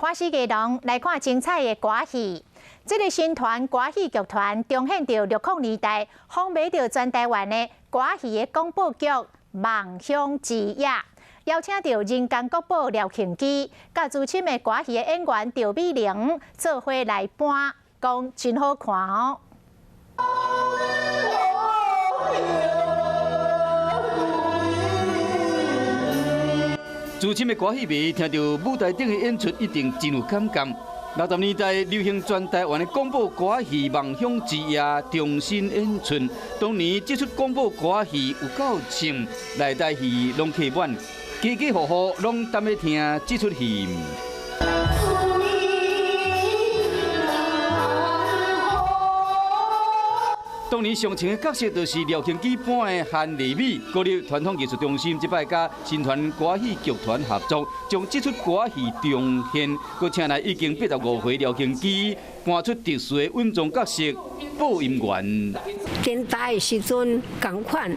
欢喜艺农来看精彩的歌戏。这个新团歌戏剧团重现着60年代风靡着全台湾的歌戏的广播剧《梦乡之夜》，邀请到人间国宝廖庆基，甲资深的歌戏的演员赵美玲做伙来搬，讲真好看哦。 资深的歌戏迷听到舞台顶的演出，一定真有感觉。60年代流行全台湾的广播歌戏《梦乡之夜》重新演出。当年这出广播歌戏有够像，内台戏拢客满，家家户户拢踮咧听这出戏。 当年上场的角色就是廖庆基扮的韩丽美，国立传统艺术中心这摆甲新团歌戏剧团合作，将这出歌戏重现，佮请来已经85岁廖庆基搬出特殊的稳重角色播音员。电台的时阵同款，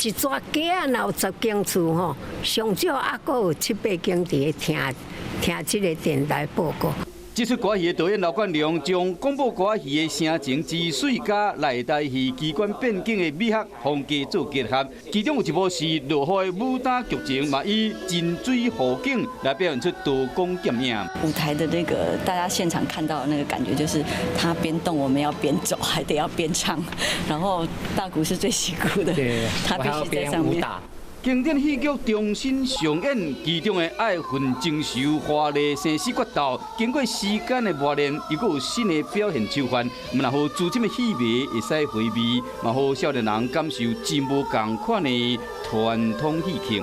一抓鸡啊，若有10间厝吼，上少还阁有7、8间伫咧听这个电台报告。 这出歌戏的导演刘冠良将广播歌戏的声情之水甲内台戏机关变景的美学风格做结合，其中有一部是落雨的武打剧情，嘛以真水湖景来表现出刀光剑影。舞台的那个大家现场看到的那个感觉，就是他边动我们要边走，还得要边唱，然后大鼓是最辛苦的，他必须在上面。 经典戏剧重新上演，其中的爱恨情仇、华丽生死决斗，经过时间的磨练，又有新的表现手法，然后资深的戏迷会使回味，嘛好少年人感受真无同款的传统戏曲。